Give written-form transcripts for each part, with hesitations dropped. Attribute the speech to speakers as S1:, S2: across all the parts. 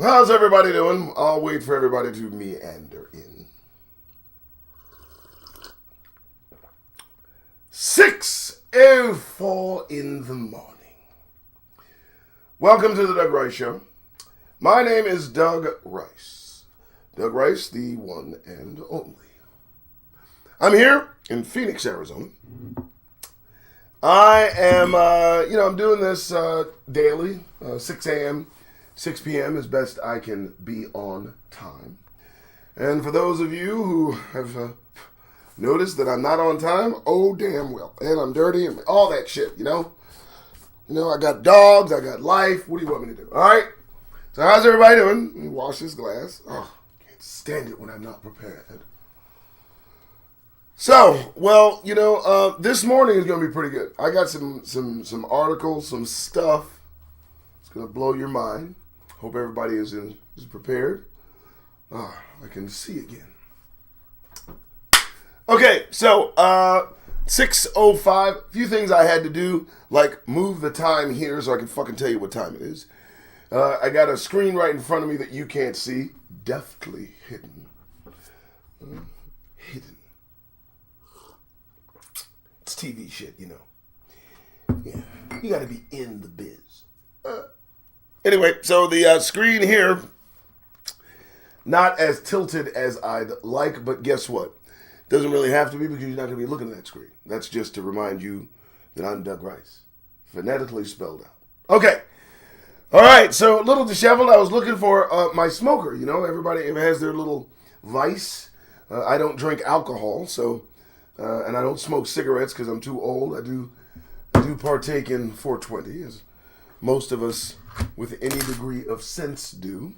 S1: How's everybody doing? I'll wait for everybody to meander in. 6:04 in the morning. Welcome to the Doug Rice Show. My name is Doug Rice. Doug Rice, the one and only. I'm here in Phoenix, Arizona. I am, I'm doing this daily, 6 a.m., 6 p.m. as best I can be on time. And for those of you who have noticed that I'm not on time, oh damn well. And I'm dirty and all that shit, you know? I got dogs, I got life. What do you want me to do? All right? So how's everybody doing? Let me wash this glass. Oh, can't stand it when I'm not prepared. So, this morning is going to be pretty good. I got some articles, some stuff. It's going to blow your mind. Hope everybody is prepared. I can see again. Okay, so 6:05. A few things I had to do, like move the time here so I can fucking tell you what time it is. I got a screen right in front of me that you can't see, deftly hidden. Hidden. It's TV shit, you know. Yeah, you got to be in the biz. Anyway, so the screen here, not as tilted as I'd like, but guess what? Doesn't really have to be because you're not going to be looking at that screen. That's just to remind you that I'm Doug Rice, phonetically spelled out. Okay. All right, so a little disheveled. I was looking for my smoker. You know, everybody has their little vice. I don't drink alcohol, so and I don't smoke cigarettes because I'm too old. I do partake in 420, as most of us with any degree of sense do.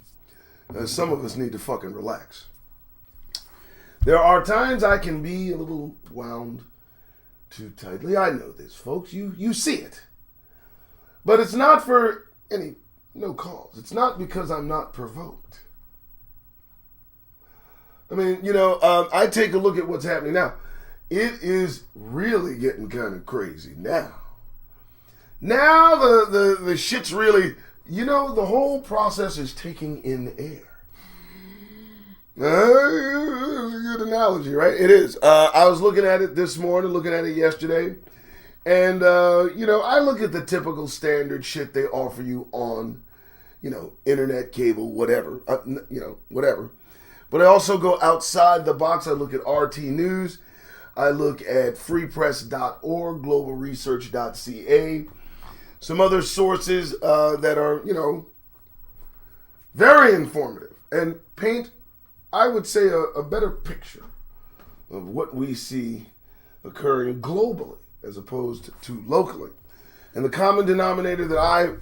S1: Some of us need to fucking relax. There are times I can be a little wound too tightly. I know this, folks. You see it. But it's not for no cause. It's not because I'm not provoked. I mean, I take a look at what's happening now. It is really getting kind of crazy now. Now the shit's really, the whole process is taking in air. It's a good analogy, right? It is. I was looking at it this morning, looking at it yesterday, and, I look at the typical standard shit they offer you on, internet, cable, whatever, whatever. But I also go outside the box. I look at RT News. I look at freepress.org, globalresearch.ca, some other sources that are, very informative and paint, I would say, a better picture of what we see occurring globally as opposed to locally. And the common denominator that I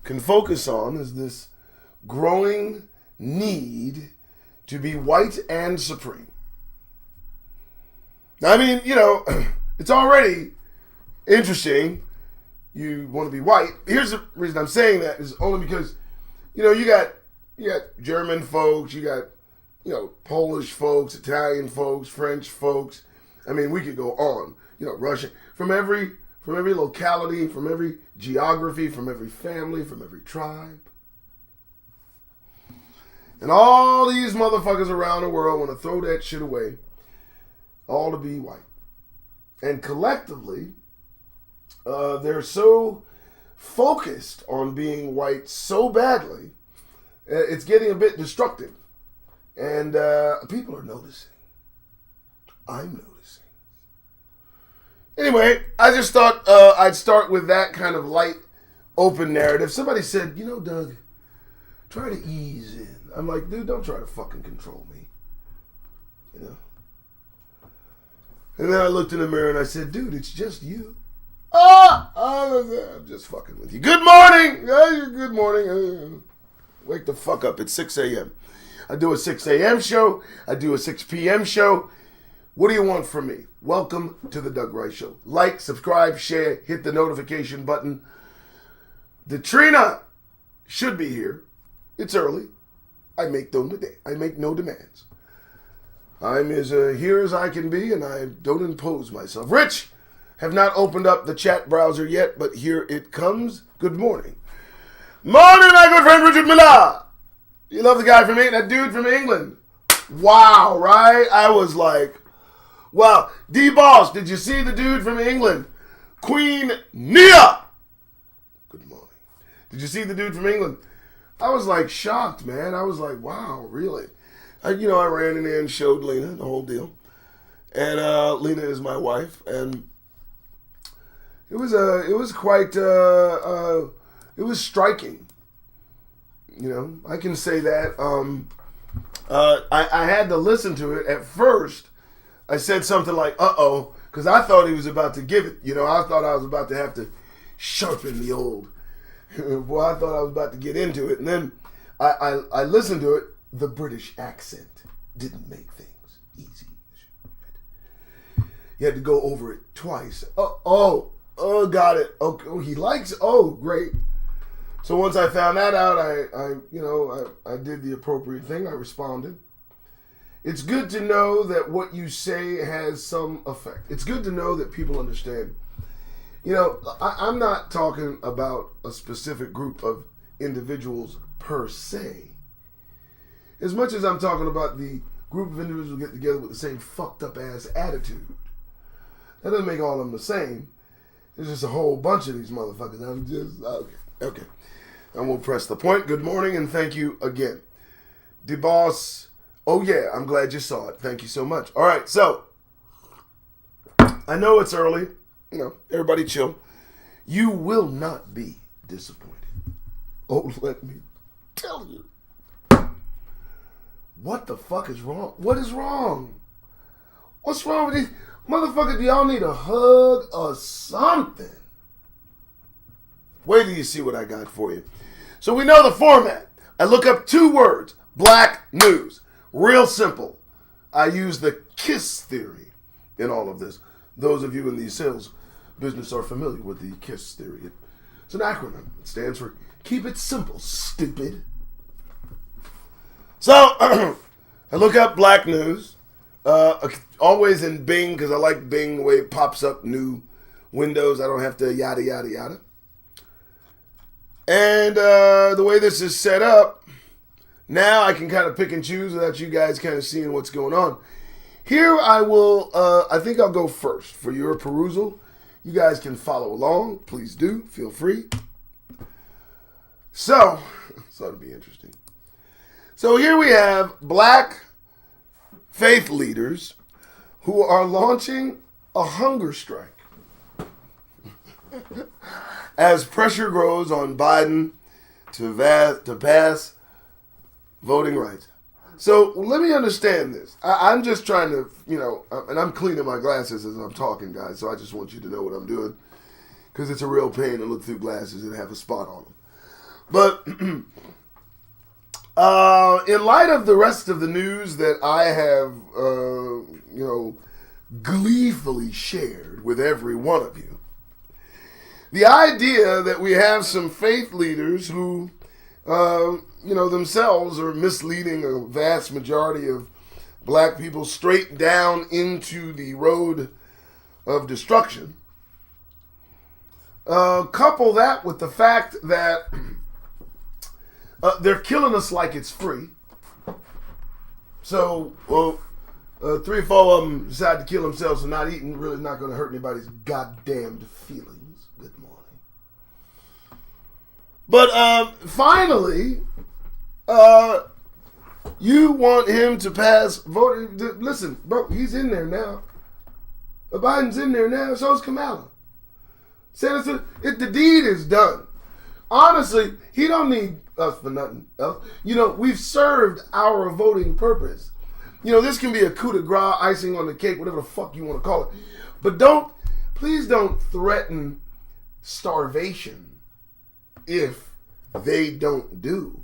S1: can focus on is this growing need to be white and supreme. I mean, it's already interesting. You want to be white. Here's the reason I'm saying that is only because, you got German folks, you got, Polish folks, Italian folks, French folks. I mean, we could go on. Russian. From every locality, from every geography, from every family, from every tribe. And all these motherfuckers around the world want to throw that shit away. All to be white. And collectively, they're so focused on being white so badly, it's getting a bit destructive. And people are noticing. I'm noticing. Anyway, I just thought I'd start with that kind of light, open narrative. Somebody said, Doug, try to ease in. I'm like, dude, don't try to fucking control me. And then I looked in the mirror and I said, dude, it's just you. I'm just fucking with you. Good morning. Good morning. Wake the fuck up. It's 6 a.m. I do a 6 a.m. show. I do a 6 p.m. show. What do you want from me? Welcome to the Doug Rice Show. Like, subscribe, share, hit the notification button. The Trina should be here. It's early. I make no demands. I'm as here as I can be, and I don't impose myself. Rich, have not opened up the chat browser yet, but here it comes. Good morning. Morning, my good friend Richard Miller. You love the guy from England, that dude from England. Wow, right? I was like, wow. D-Boss, did you see the dude from England? Queen Nia. Good morning. Did you see the dude from England? I was like shocked, man. I was like, wow, really? I ran in there and showed Lena the whole deal. And Lena is my wife. And it was quite, it was striking. I can say that. I had to listen to it. At first, I said something like, uh-oh, because I thought he was about to give it. I thought I was about to have to sharpen the old. Boy, I thought I was about to get into it. And then I listened to it. The British accent didn't make things easy. You had to go over it twice. Oh, got it. Oh, he likes, great. So once I found that out, I did the appropriate thing. I responded. It's good to know that what you say has some effect. It's good to know that people understand. I'm not talking about a specific group of individuals per se. As much as I'm talking about the group of individuals who get together with the same fucked up ass attitude. That doesn't make all of them the same. There's just a whole bunch of these motherfuckers. I'm just, okay. I won't press the point. Good morning and thank you again. D-Boss, oh yeah, I'm glad you saw it. Thank you so much. All right, so, I know it's early. Everybody chill. You will not be disappointed. Oh, let me tell you. What the fuck is wrong? What is wrong? What's wrong with these motherfuckers? Do y'all need a hug or something? Wait till you see what I got for you. So we know the format. I look up 2 words. Black news. Real simple. I use the KISS theory in all of this. Those of you in the sales business are familiar with the KISS theory. It's an acronym. It stands for Keep It Simple, Stupid. So, I look up black news. Always in Bing, because I like Bing, the way it pops up new windows. I don't have to yada, yada, yada. And the way this is set up, now I can kind of pick and choose without you guys kind of seeing what's going on. Here I will, I think I'll go first for your perusal. You guys can follow along. Please do. Feel free. So, this ought to be interesting. So here we have black faith leaders who are launching a hunger strike as pressure grows on Biden to pass voting rights. So let me understand this. I'm just trying to, and I'm cleaning my glasses as I'm talking, guys, so I just want you to know what I'm doing because it's a real pain to look through glasses and have a spot on them. But in light of the rest of the news that I have, gleefully shared with every one of you, the idea that we have some faith leaders who, themselves are misleading a vast majority of black people straight down into the road of destruction. Couple that with the fact that they're killing us like it's free. So, 3 or 4 of them decide to kill themselves for not eating. Really not going to hurt anybody's goddamn feelings. Good morning. But finally, you want him to pass voting. Listen, bro, he's in there now. Biden's in there now. So is Kamala. The deed is done. Honestly, he don't need us for nothing else. We've served our voting purpose. This can be a coup de grace, icing on the cake, whatever the fuck you want to call it. But please don't threaten starvation if they don't do.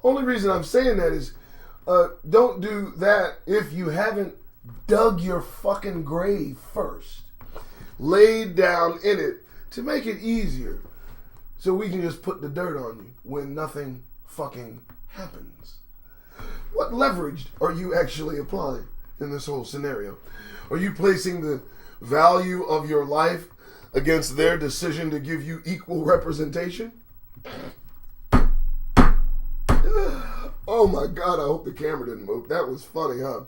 S1: Only reason I'm saying that is don't do that if you haven't dug your fucking grave first. Laid down in it to make it easier so we can just put the dirt on you when nothing fucking happens. What leverage are you actually applying in this whole scenario? Are you placing the value of your life against their decision to give you equal representation? Oh my God, I hope the camera didn't move. That was funny, huh?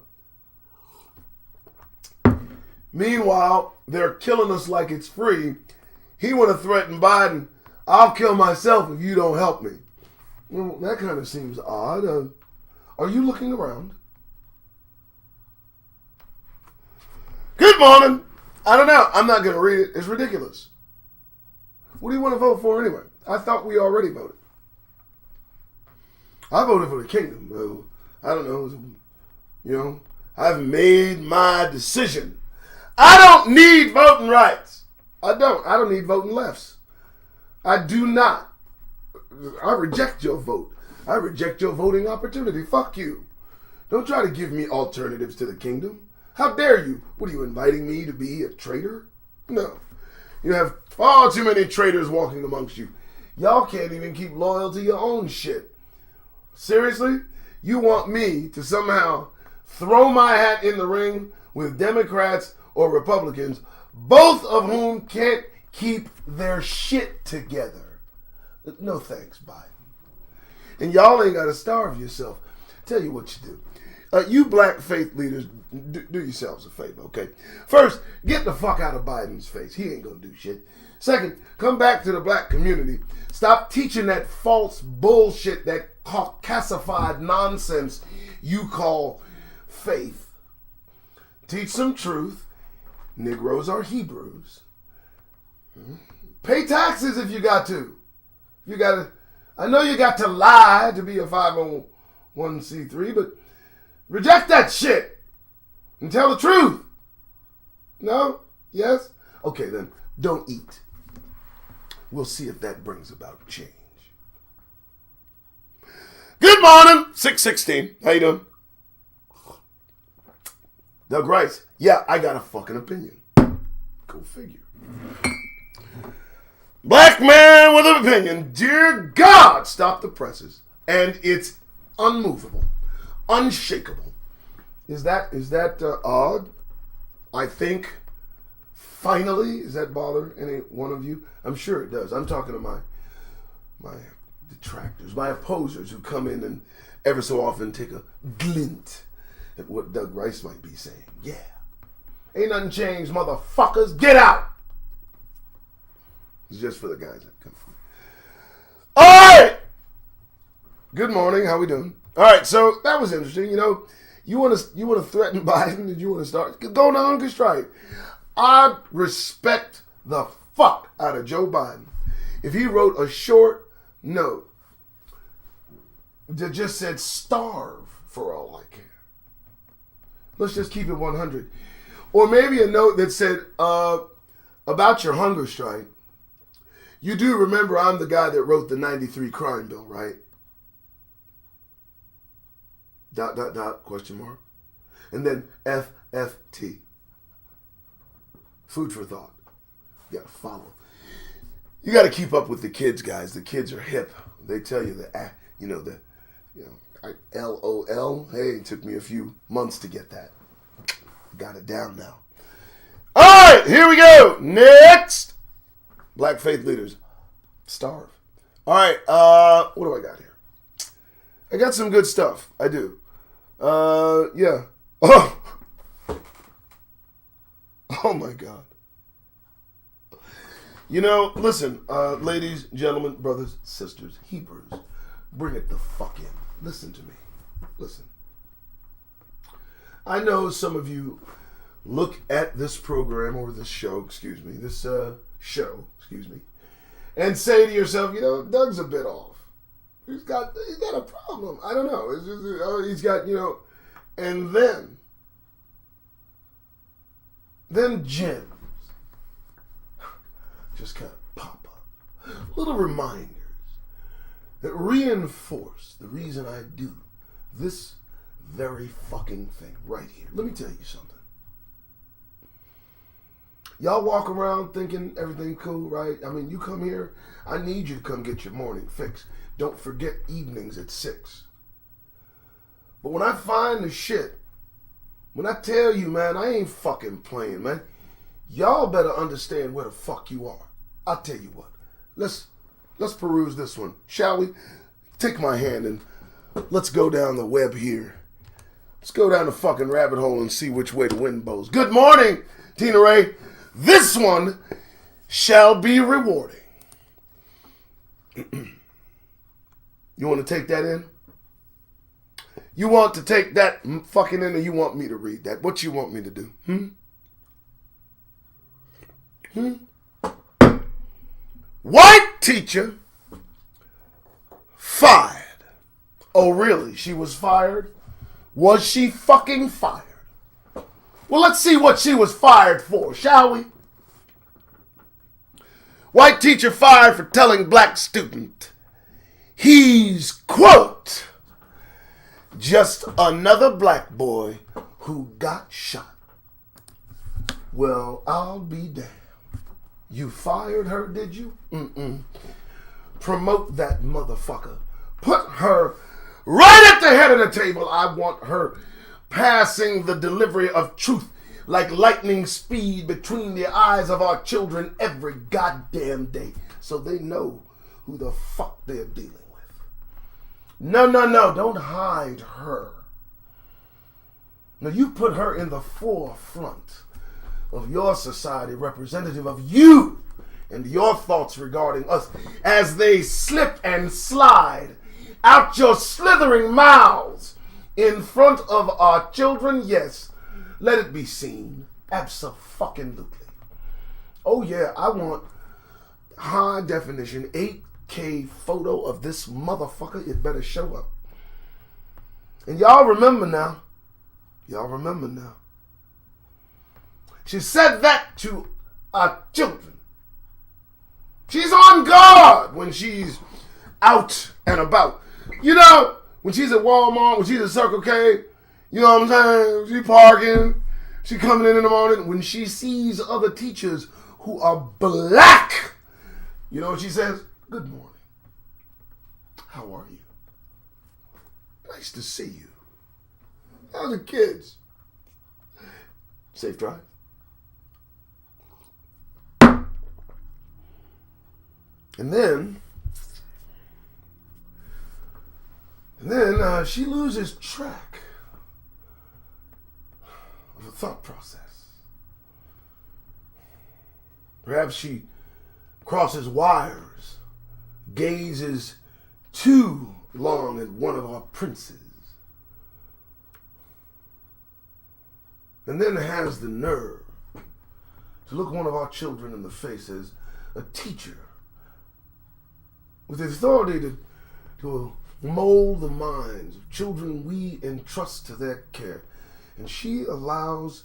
S1: Meanwhile, they're killing us like it's free. He want to threaten Biden. I'll kill myself if you don't help me. Well, that kind of seems odd. Are you looking around? Good morning. I don't know. I'm not going to read it. It's ridiculous. What do you want to vote for anyway? I thought we already voted. I voted for the kingdom. I don't know. I've made my decision. I don't need voting rights. I don't need voting lefts. I do not. I reject your vote. I reject your voting opportunity. Fuck you. Don't try to give me alternatives to the kingdom. How dare you? What are you, inviting me to be a traitor? No. You have far too many traitors walking amongst you. Y'all can't even keep loyal to your own shit. Seriously? You want me to somehow throw my hat in the ring with Democrats or Republicans, both of whom can't keep their shit together? No thanks, Biden. And y'all ain't got to starve yourself. Tell you what you do. You black faith leaders, do yourselves a favor, okay? First, get the fuck out of Biden's face. He ain't going to do shit. Second, come back to the black community. Stop teaching that false bullshit, that calcified nonsense you call faith. Teach some truth. Negroes are Hebrews. Pay taxes if you got to. I know you got to lie to be a 501c3, but reject that shit and tell the truth. No? Yes? Okay, then don't eat. We'll see if that brings about change. Good morning, 616. How you doing? Doug Rice. Yeah, I got a fucking opinion. Go figure. Black man with an opinion. Dear God, stop the presses. And it's unmovable. Unshakable. Is that odd? I think, finally, does that bother any one of you? I'm sure it does. I'm talking to my detractors, my opposers who come in and ever so often take a glint at what Doug Rice might be saying. Yeah. Ain't nothing changed, motherfuckers. Get out! It's just for the guys that come. All right! Good morning. How we doing? All right, so that was interesting. You want to threaten Biden? Did you want to start? Go on hunger strike. I respect the fuck out of Joe Biden. If he wrote a short note that just said starve for all I care. Let's just keep it 100. Or maybe a note that said, about your hunger strike, you do remember I'm the guy that wrote the 93 crime bill, right? ... question mark. And then FFT. Food for thought. You gotta follow. You gotta keep up with the kids, guys. The kids are hip. They tell you LOL. Hey, it took me a few months to get that. Got it down now. All right, here we go. Next. Black faith leaders. Starve. All right, what do I got here? I got some good stuff. I do. Yeah. Oh. Oh my God. Listen, ladies, gentlemen, brothers, sisters, Hebrews, bring it the fuck in. Listen to me. Listen. I know some of you look at this program or this show, and say to yourself, Doug's a bit off. He's got a problem. I don't know. It's just, he's got, and then gems just kind of pop up. Little reminders that reinforce the reason I do this very fucking thing right here. Let me tell you something. Y'all walk around thinking everything cool, right? I mean, you come here, I need you to come get your morning fix. Don't forget evenings at 6. But when I find the shit, when I tell you, man, I ain't fucking playing, man. Y'all better understand where the fuck you are. I'll tell you what. Let's peruse this one, shall we? Take my hand and Let's go down the web here. Let's go down the fucking rabbit hole and see which way the wind blows. Good morning, Tina Ray. This one shall be rewarding. You want to take that in? You want to take that fucking in, or you want me to read that? What you want me to do? White teacher fired. Oh, really? She was fired? Was she fucking fired? Well, let's see what she was fired for, shall we? White teacher fired for telling black student he's, quote, just another black boy who got shot. Well, I'll be damned. You fired her, did you? Promote that motherfucker. Put her right at the head of the table. I want her passing the delivery of truth like lightning speed between the eyes of our children every goddamn day, so they know who the fuck they're dealing with. No, don't hide her. Now, you put her in the forefront of your society, representative of you and your thoughts regarding us as they slip and slide out your slithering mouths in front of our children. Yes, let it be seen. Abso-fucking-lutely. Oh yeah, I want high definition 8K photo of this motherfucker. It better show up. And y'all remember now. She said that to our children. She's on guard when she's out and about. You know, when she's at Walmart, when she's at Circle K, you know what I'm saying? She parking, she coming in the morning. When she sees other teachers who are black, you know what she says? Good morning. How are you? Nice to see you. How's the kids? Safe drive. And then she loses track of a thought process. Perhaps she crosses wires, gazes too long at one of our princes, and then has the nerve to look one of our children in the face as a teacher with the authority to mold the minds of children we entrust to their care. And she allows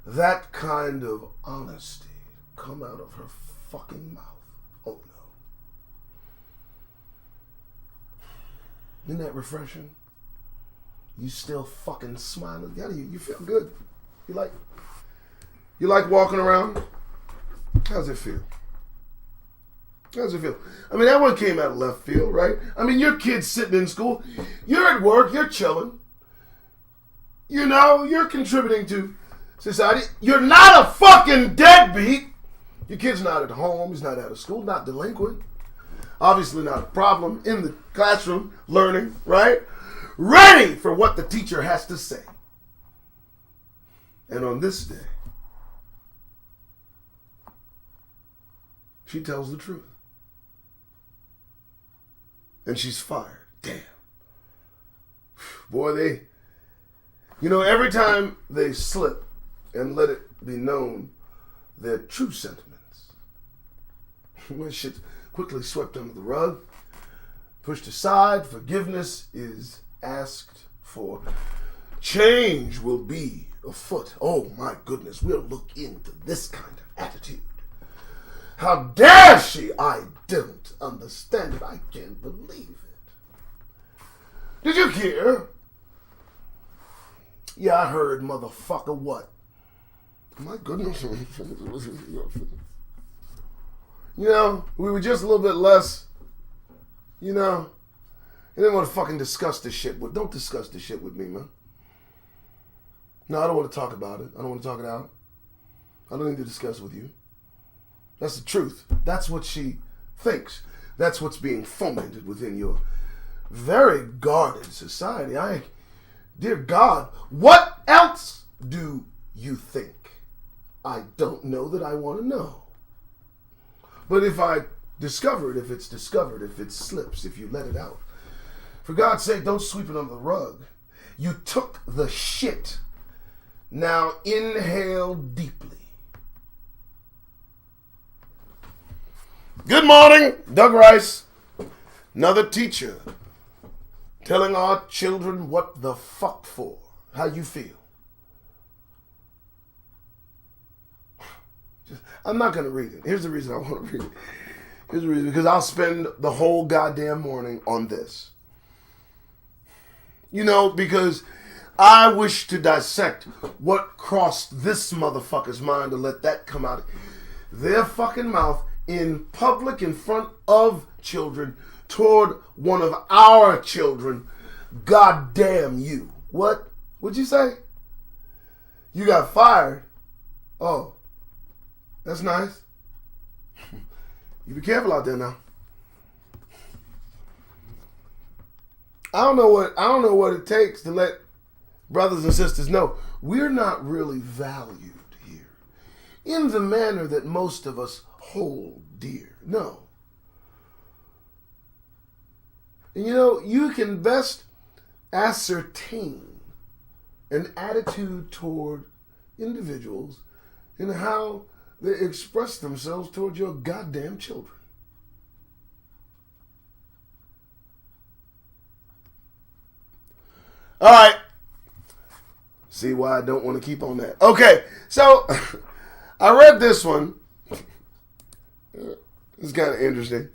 S1: that kind of honesty to come out of her fucking mouth. Oh no. Isn't that refreshing? You still fucking smiling. You feel good. You like walking around? How's it feel? How's it feel? I mean, that one came out of left field, right? I mean, your kid's sitting in school. You're at work. You're chilling. You know, you're contributing to society. You're not a fucking deadbeat. Your kid's not at home. He's not out of school. Not delinquent. Obviously not a problem. In the classroom, learning, right? Ready for what the teacher has to say. And on this day, she tells the truth. And she's fired. Damn. Boy, every time they slip and let it be known their true sentiments, when shit's quickly swept under the rug, pushed aside, forgiveness is asked for. Change will be afoot. Oh my goodness, we'll look into this kind of attitude. How dare she? I don't understand it. I can't believe it. Did you hear? Yeah, I heard, motherfucker. What? My goodness. We were just a little bit less, I didn't want to fucking discuss this shit. Don't discuss this shit with me, man. No, I don't want to talk about it. I don't want to talk it out. I don't need to discuss with you. That's the truth. That's what she thinks. That's what's being fomented within your very guarded society. Dear God, what else do you think? I don't know that I want to know. But if I discover it, if it's discovered, if it slips, if you let it out, for God's sake, don't sweep it under the rug. You took the shit. Now inhale deeply. Good morning, Doug Rice. Another teacher telling our children what the fuck for. How you feel? I'm not going to read it. Here's the reason I want to read it. Here's the reason. Because I'll spend the whole goddamn morning on this. You know, because I wish to dissect what crossed this motherfucker's mind to let that come out of their fucking mouth in public in front of children toward one of our children. God damn you. What? What'd you say? You got fired? Oh. That's nice. You be careful out there now. I don't know what it takes to let brothers and sisters know we're not really valued here in the manner that most of us hold dear. No. And you know, you can best ascertain an attitude toward individuals in how they express themselves toward your goddamn children. All right. See why I don't want to keep on that. Okay, so I read this one. It's kind of interesting.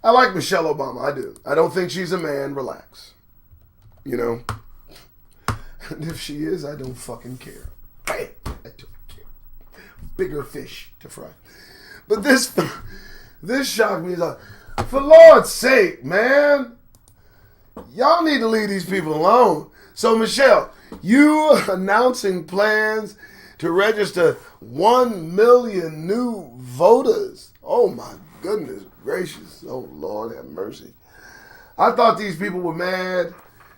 S1: I like Michelle Obama. I do. I don't think she's a man. Relax. You know? And if she is, I don't fucking care. I don't care. Bigger fish to fry. But this shocked me. Like, for Lord's sake, man. Y'all need to leave these people alone. So, Michelle, you announcing plans to register 1 million new voters. Oh, my goodness gracious. Oh, Lord have mercy. I thought these people were mad.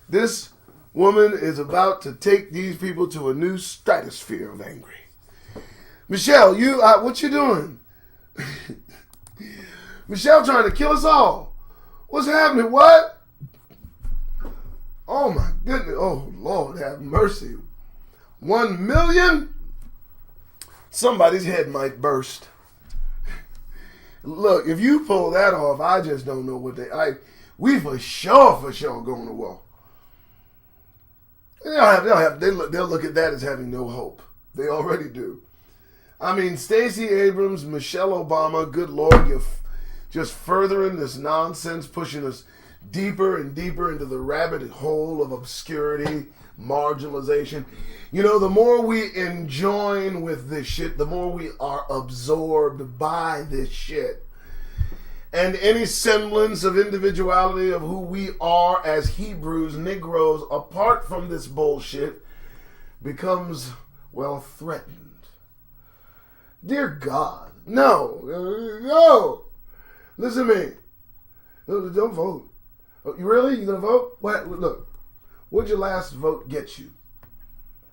S1: This woman is about to take these people to a new stratosphere of angry. Michelle, what you doing? Michelle trying to kill us all. What's happening? What? Oh, my goodness. Oh, Lord have mercy. 1 million? Somebody's head might burst. Look, if you pull that off, I just don't know what we for sure going to war. They'll look at that as having no hope. They already do. I mean, Stacey Abrams, Michelle Obama, good Lord, you're just furthering this nonsense, pushing us deeper and deeper into the rabbit hole of obscurity, marginalization. You know, the more we enjoin with this shit, the more we are absorbed by this shit. And any semblance of individuality of who we are as Hebrews, Negroes, apart from this bullshit, becomes, well, threatened. Dear God, no. Listen to me. Don't vote. You really? You gonna vote? What? Look, what'd your last vote get you?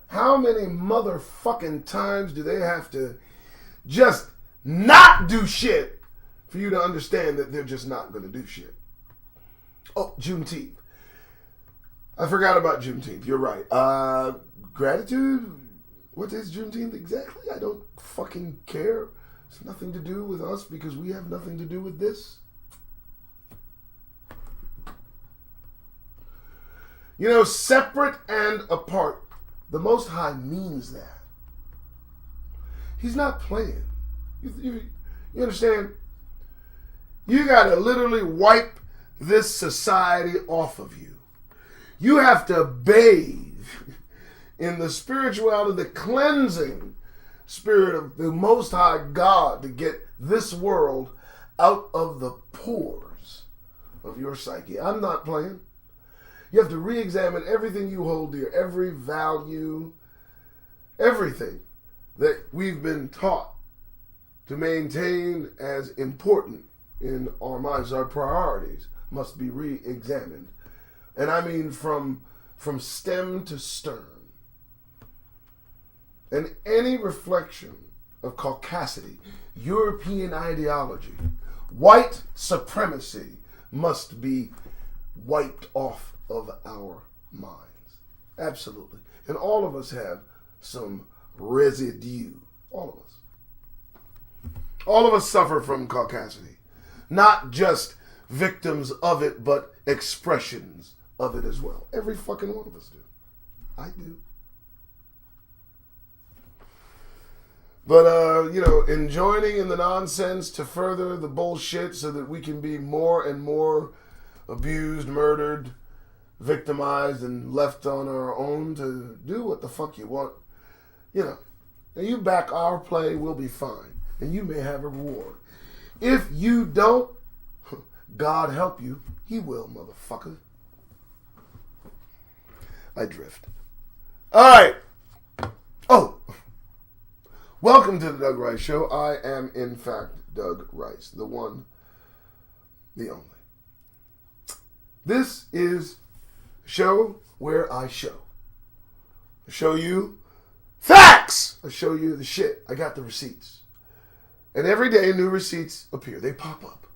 S1: How many motherfucking times do they have to just not do shit for you to understand that they're just not gonna do shit? Oh, Juneteenth. I forgot about Juneteenth. You're right. Gratitude? What is Juneteenth exactly? I don't fucking care. It's nothing to do with us because we have nothing to do with this. You know, separate and apart. The Most High means that. He's not playing. You understand? You got to literally wipe this society off of you. You have to bathe in the spirituality, the cleansing spirit of the Most High God to get this world out of the pores of your psyche. I'm not playing. You have to re-examine everything you hold dear, every value, everything that we've been taught to maintain as important in our minds. Our priorities must be re-examined And I mean from stem to stern. And any reflection of caucasity, European ideology, white supremacy must be wiped off of our minds. Absolutely. And all of us have some residue. All of us. All of us suffer from caucasity. Not just victims of it, but expressions of it as well. Every fucking one of us do. I do. But, in joining in the nonsense to further the bullshit so that we can be more and more abused, murdered, victimized, and left on our own to do what the fuck you want, and you back our play, we'll be fine. And you may have a reward. If you don't, God help you, he will, motherfucker. I drift. All right. Oh. Welcome to the Doug Rice Show. I am, in fact, Doug Rice, the one, the only. This is a show where I show. I show you facts. I show you the shit. I got the receipts. And every day new receipts appear. They pop up.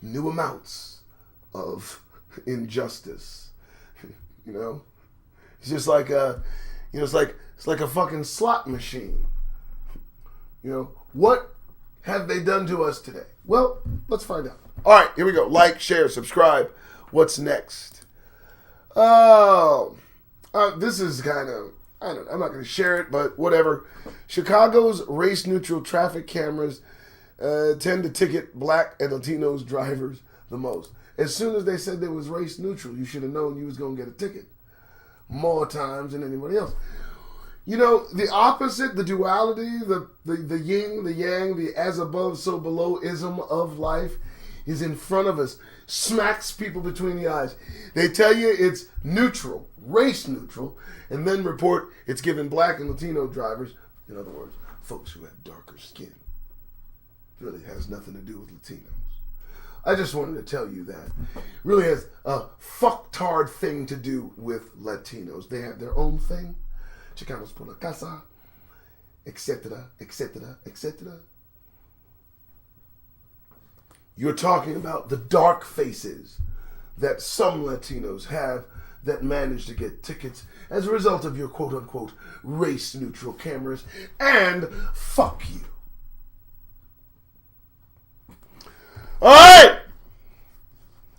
S1: New amounts of injustice. It's just like it's like a fucking slot machine. What have they done to us today? Well, let's find out. All right, here we go. Like, share, subscribe. What's next? Oh, this is kind of, I'm not going to share it, but whatever. Chicago's race-neutral traffic cameras tend to ticket black and Latinos drivers the most. As soon as they said they was race-neutral, you should have known you was going to get a ticket more times than anybody else. The opposite, the duality, the yin, the yang, the as above, so below-ism of life is in front of us. Smacks people between the eyes. They tell you it's neutral, race neutral, and then report it's given black and Latino drivers, in other words, folks who have darker skin. It really has nothing to do with Latinos. I just wanted to tell you that. It really has a fucktard thing to do with Latinos. They have their own thing. Chicanos por la casa, etc., etc., etc. You're talking about the dark faces that some Latinos have that manage to get tickets as a result of your quote-unquote race-neutral cameras, and fuck you. All right!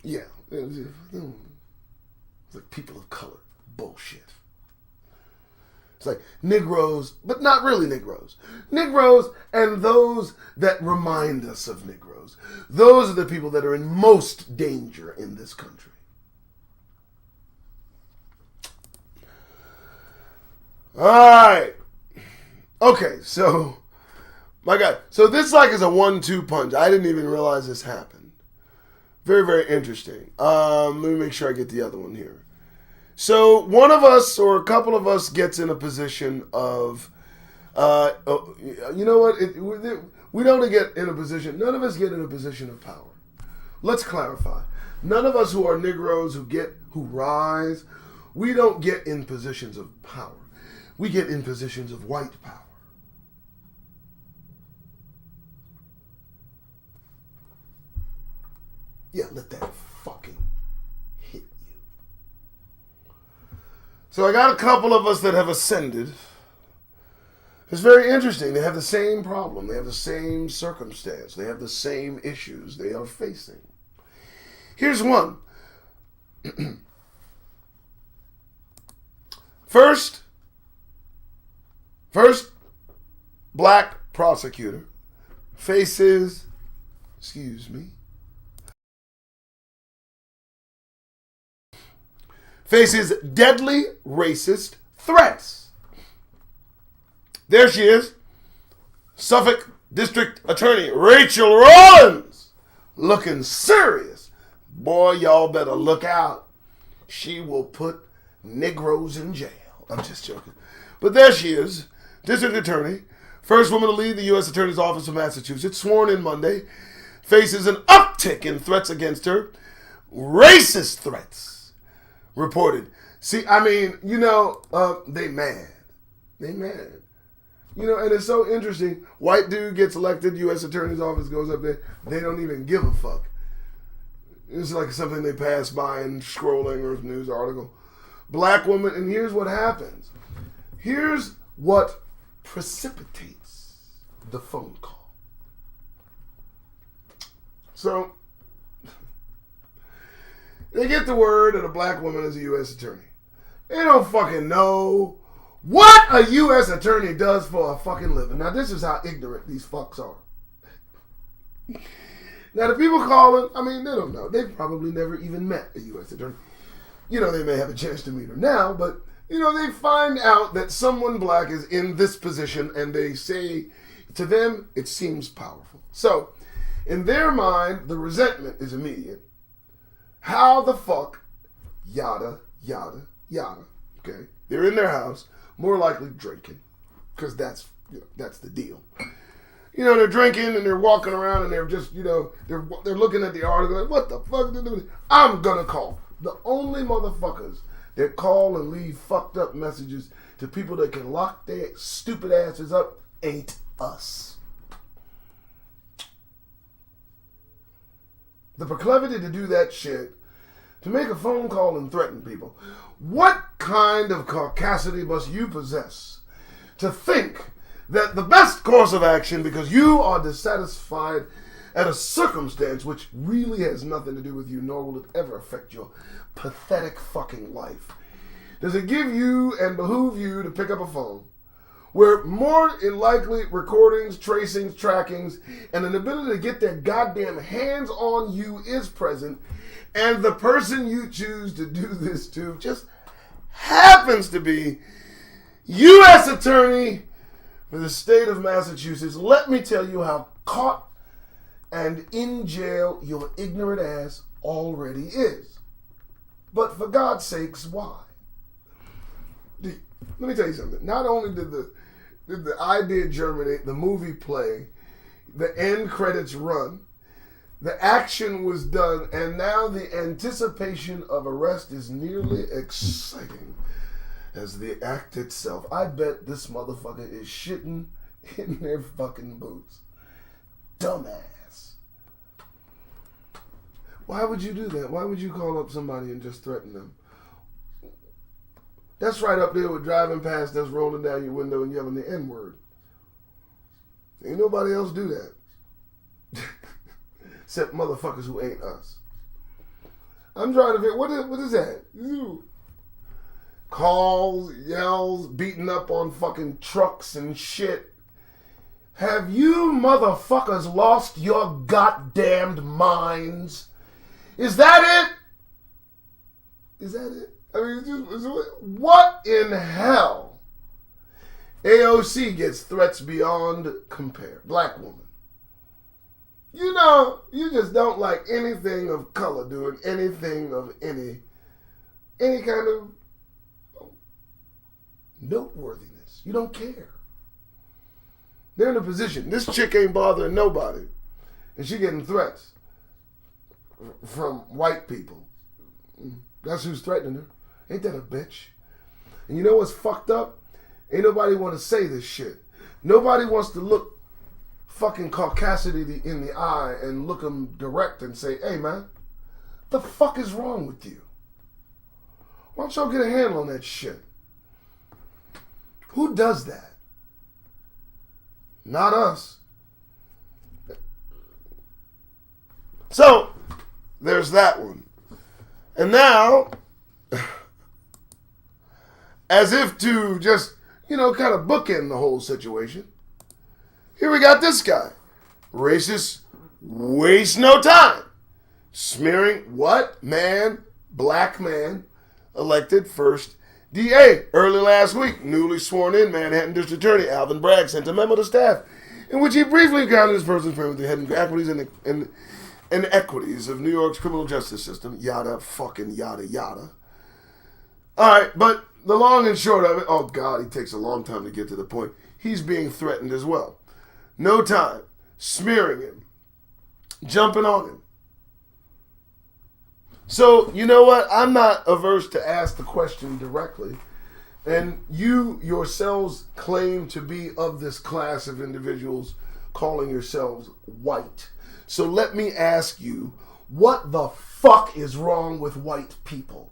S1: Yeah. It's like people of color. Bullshit. It's like Negroes, but not really Negroes. Negroes and those that remind us of Negroes. Those are the people that are in most danger in this country. All right. Okay, so, my God. So this is a 1-2 punch. I didn't even realize this happened. Very, very interesting. Let me make sure I get the other one here. So one of us or a couple of us gets in a position of, you know what? We don't get in a position. None of us get in a position of power. Let's clarify. None of us who are Negroes who rise, we don't get in positions of power. We get in positions of white power. Yeah, let that fucking hit you. So I got a couple of us that have ascended. It's very interesting. They have the same problem. They have the same circumstance. They have the same issues they are facing. Here's one. First black prosecutor faces deadly racist threats. There she is, Suffolk District Attorney Rachel Rollins, looking serious. Boy, y'all better look out. She will put Negroes in jail. I'm just joking. But there she is, District Attorney, first woman to lead the U.S. Attorney's Office of Massachusetts, sworn in Monday, faces an uptick in threats against her, racist threats. reported. See, I mean, they mad. They mad. And it's so interesting. White dude gets elected, U.S. Attorney's Office goes up there. They don't even give a fuck. It's like something they pass by and scrolling or a news article. Black woman, and here's what happens. Here's what precipitates the phone call. So, they get the word that a black woman is a U.S. attorney. They don't fucking know what a U.S. attorney does for a fucking living. Now, this is how ignorant these fucks are. Now, the people calling, I mean, they don't know. They've probably never even met a U.S. attorney. They may have a chance to meet her now, but, they find out that someone black is in this position, and they say, to them, it seems powerful. So, in their mind, the resentment is immediate. How the fuck, yada, yada, yada, okay? They're in their house, more likely drinking, because that's the deal. They're drinking and they're walking around and they're just, they're looking at the article like, what the fuck are they doing? I'm gonna call. The only motherfuckers that call and leave fucked up messages to people that can lock their stupid asses up ain't us. The proclivity to do that shit, to make a phone call and threaten people. What kind of caucasity must you possess to think that the best course of action, because you are dissatisfied at a circumstance which really has nothing to do with you, nor will it ever affect your pathetic fucking life, does it give you and behoove you to pick up a phone where more than likely recordings, tracings, trackings, and an ability to get their goddamn hands on you is present, and the person you choose to do this to just happens to be U.S. Attorney for the state of Massachusetts? Let me tell you how caught and in jail your ignorant ass already is. But for God's sakes, why? Let me tell you something. Not only did the idea germinate, the movie play, the end credits run, the action was done, and now the anticipation of arrest is nearly exciting as the act itself. I bet this motherfucker is shitting in their fucking boots. Dumbass. Why would you do that? Why would you call up somebody and just threaten them? That's right up there with driving past us, rolling down your window and yelling the N-word. Ain't nobody else do that. Except motherfuckers who ain't us. I'm trying to figure, what is that? Calls, yells, beating up on fucking trucks and shit. Have you motherfuckers lost your goddamned minds? Is that it? Is that it? I mean, what in hell? AOC gets threats beyond compare. Black woman. You just don't like anything of color doing anything of any kind of noteworthiness. You don't care. They're in a position. This chick ain't bothering nobody. And she getting threats from white people. That's who's threatening her. Ain't that a bitch? And you know what's fucked up? Ain't nobody want to say this shit. Nobody wants to look fucking caucasity in the eye and look them direct and say, hey man, the fuck is wrong with you? Why don't y'all get a handle on that shit? Who does that? Not us. So, there's that one. And now, as if to just, kind of bookend the whole situation, here we got this guy. Racist, waste no time. Smearing what? Man, black man, elected first DA. Early last week, newly sworn in Manhattan District Attorney Alvin Bragg sent a memo to staff in which he briefly accounted his person's friend with the hidden equities and inequities of New York's criminal justice system. Yada, fucking yada, yada. All right, but the long and short of it, oh God, he takes a long time to get to the point. He's being threatened as well. No time. Smearing him. Jumping on him. So, you know what? I'm not averse to ask the question directly. And you yourselves claim to be of this class of individuals calling yourselves white. So let me ask you, what the fuck is wrong with white people?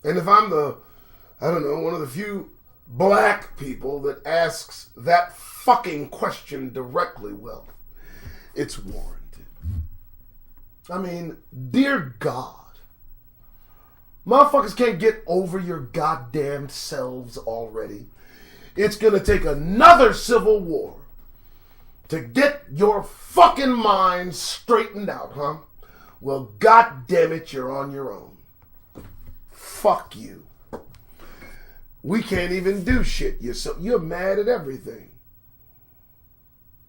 S1: And if I'm one of the few black people that asks that fucking question directly, well, it's warranted. I mean, dear God, motherfuckers can't get over your goddamn selves already. It's gonna take another civil war to get your fucking mind straightened out, huh? Well, goddamn it, you're on your own. Fuck you. We can't even do shit. You're mad at everything.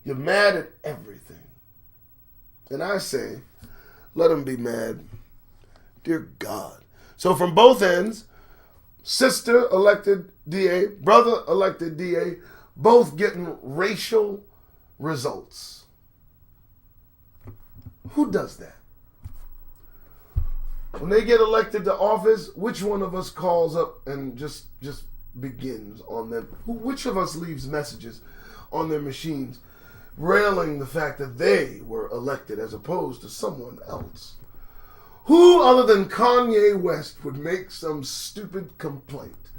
S1: You're mad at everything. And I say, let them be mad. Dear God. So from both ends, sister elected DA, brother elected DA, both getting racial results. Who does that? When they get elected to office, which one of us calls up and just begins on them? Which of us leaves messages on their machines railing the fact that they were elected as opposed to someone else? Who other than Kanye West would make some stupid complaint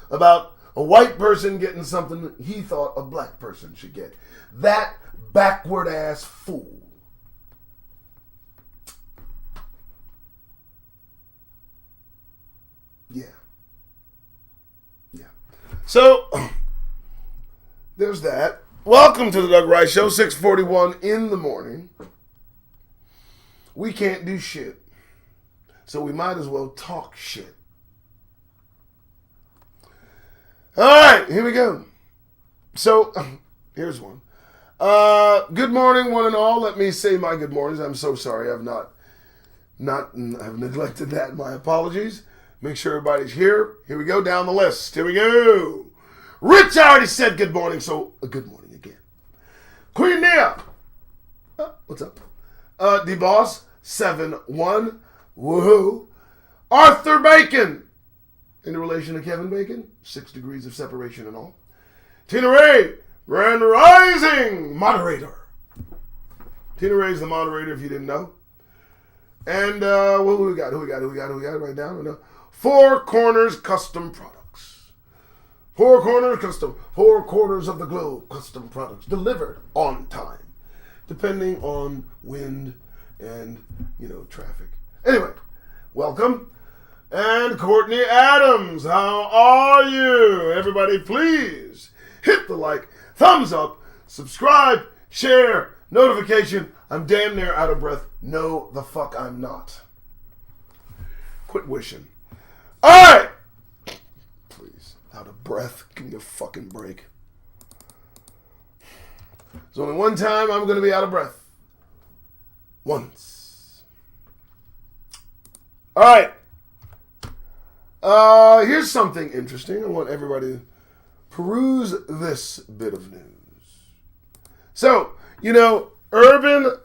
S1: about a white person getting something he thought a black person should get? That backward ass fool. Yeah. So, there's that. Welcome to the Doug Rice Show, 6:41 in the morning. We can't do shit. So we might as well talk shit. All right, here we go. So, here's one. Good morning, one and all. Let me say my good mornings. I'm so sorry. I've I've neglected that. My apologies. Make sure everybody's here. Here we go down the list. Here we go. Rich already said good morning, so good morning again. Queen Nia. What's up? D-Boss, 7-1. Woohoo. Arthur Bacon. In relation to Kevin Bacon, 6 degrees of separation and all. Tina Ray, Grand Rising moderator. Tina Ray's the moderator if you didn't know. And who we got? Who we got? Right down. Four Corners Custom Products. Four Corners Custom. 4 quarters of the globe custom products delivered on time, depending on wind and traffic. Anyway, welcome. And Courtney Adams, how are you? Everybody, please hit the like, thumbs up, subscribe, share, notification. I'm damn near out of breath. No, the fuck I'm not. Quit wishing. All right. Please, out of breath. Give me a fucking break. There's only one time I'm going to be out of breath. Once. All right. Here's something interesting. I want everybody to peruse this bit of news. So, Urban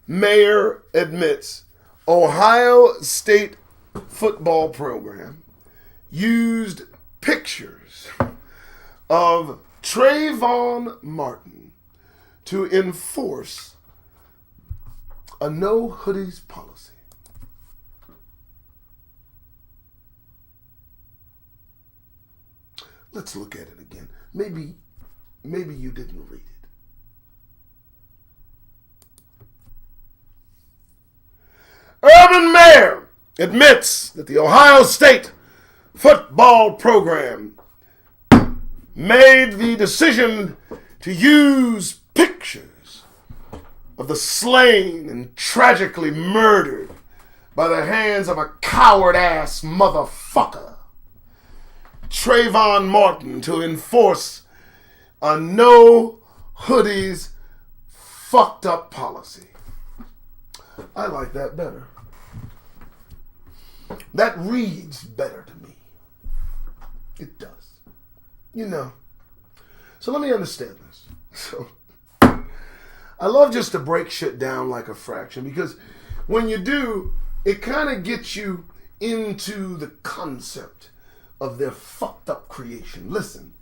S1: Mayor admits Ohio State football program used pictures of Trayvon Martin to enforce a no hoodies policy. Let's look at it again. Maybe you didn't read it. Urban Mayor admits that the Ohio State football program made the decision to use pictures of the slain and tragically murdered by the hands of a coward-ass motherfucker, Trayvon Martin, to enforce a no hoodies fucked up policy. I like that better. That reads better to me. It does. So let me understand this. So I love just to break shit down like a fraction, because when you do, it kind of gets you into the concept of their fucked up creation. Listen,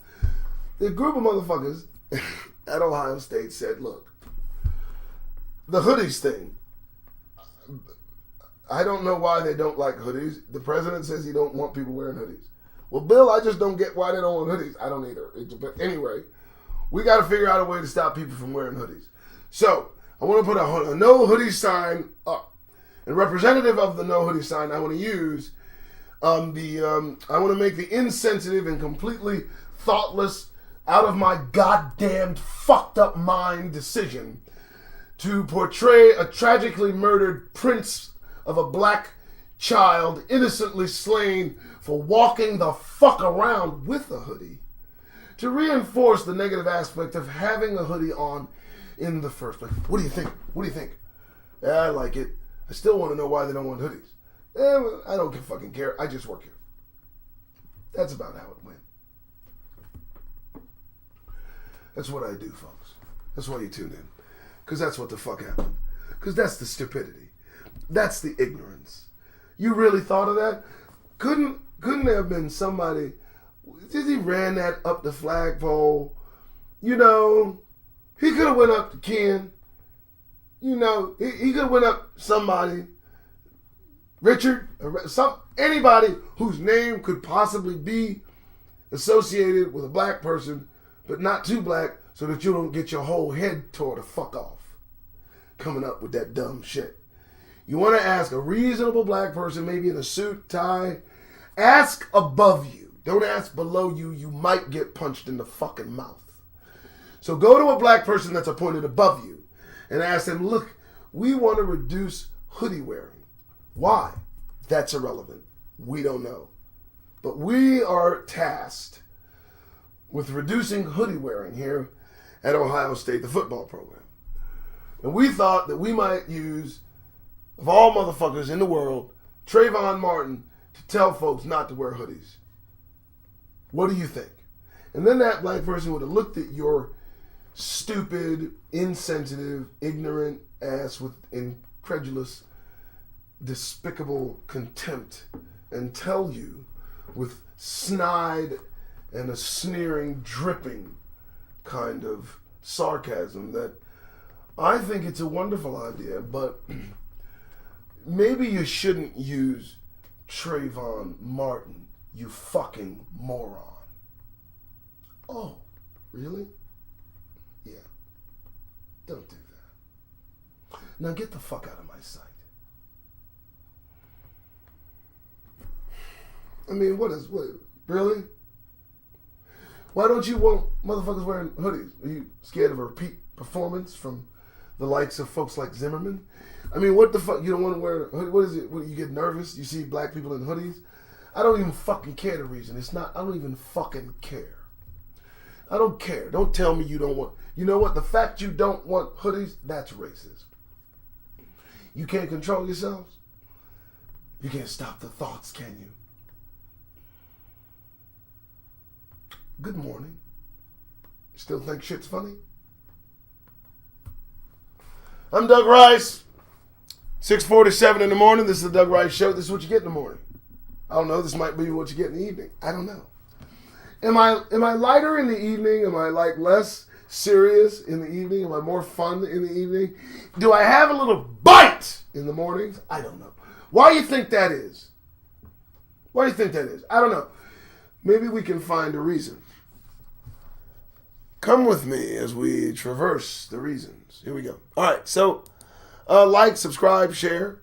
S1: the group of motherfuckers at Ohio State said, look, the hoodies thing, I don't know why they don't like hoodies. The president says he don't want people wearing hoodies. Well, Bill, I just don't get why they don't want hoodies. I don't either. But anyway, we got to figure out a way to stop people from wearing hoodies. So I want to put a no hoodie sign up. And representative of the no hoodie sign, I want to use I want to make the insensitive and completely thoughtless, out of my goddamn fucked up mind decision to portray a tragically murdered prince of a black child innocently slain for walking the fuck around with a hoodie, to reinforce the negative aspect of having a hoodie on in the first place. What do you think? What do you think? Yeah, I like it. I still want to know why they don't want hoodies. I don't fucking care. I just work here. That's about how it went. That's what I do, folks. That's why you tune in. Because that's what the fuck happened. Because that's the stupidity. That's the ignorance. You really thought of that? Couldn't there have been somebody, he ran that up the flagpole? You know, he could have went up to Ken. You know, he could have went up somebody, Richard, anybody whose name could possibly be associated with a black person, but not too black, so that you don't get your whole head tore the fuck off coming up with that dumb shit. You want to ask a reasonable black person, maybe in a suit, tie, ask above you. Don't ask below you. You might get punched in the fucking mouth. So go to a black person that's appointed above you and ask them, look, we want to reduce hoodie wearing. Why? That's irrelevant. We don't know. But we are tasked with reducing hoodie wearing here at Ohio State, the football program. And we thought that we might use, of all motherfuckers in the world, Trayvon Martin to tell folks not to wear hoodies. What do you think? And then that black person would have looked at your stupid, insensitive, ignorant ass with incredulous, despicable contempt and tell you with snide and a sneering, dripping kind of sarcasm that I think it's a wonderful idea, but maybe you shouldn't use Trayvon Martin, you fucking moron. Oh, really? Yeah. Don't do that. Now get the fuck out of my sight. I mean, what, really? Why don't you want motherfuckers wearing hoodies? Are you scared of a repeat performance from the likes of folks like Zimmerman? I mean, what the fuck? You don't want to wear a hoodie? What is it? What, you get nervous? You see black people in hoodies? I don't even fucking care the reason. It's not, I don't even fucking care. I don't care. Don't tell me you don't want, you know what? The fact you don't want hoodies, that's racist. You can't control yourselves? You can't stop the thoughts, can you? Good morning. Still think shit's funny? I'm Doug Rice. 6:47 in the morning. This is the Doug Rice Show. This is what you get in the morning. I don't know. This might be what you get in the evening. I don't know. Am I lighter in the evening? Am I like less serious in the evening? Am I more fun in the evening? Do I have a little bite in the mornings? I don't know. Why do you think that is? Why do you think that is? I don't know. Maybe we can find a reason. Come with me as we traverse the reasons. Here we go. All right, so like, subscribe, share.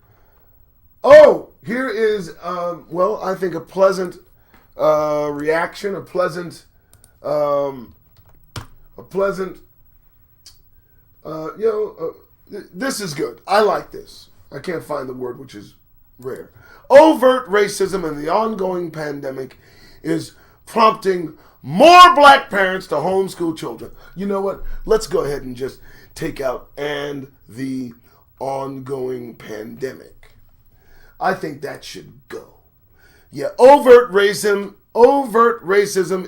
S1: Oh, here is, I think a pleasant reaction, this is good. I like this. I can't find the word, which is rare. Overt racism and the ongoing pandemic is prompting more black parents to homeschool children. You know what? Let's go ahead and just take out and the ongoing pandemic. I think that should go. Yeah, overt racism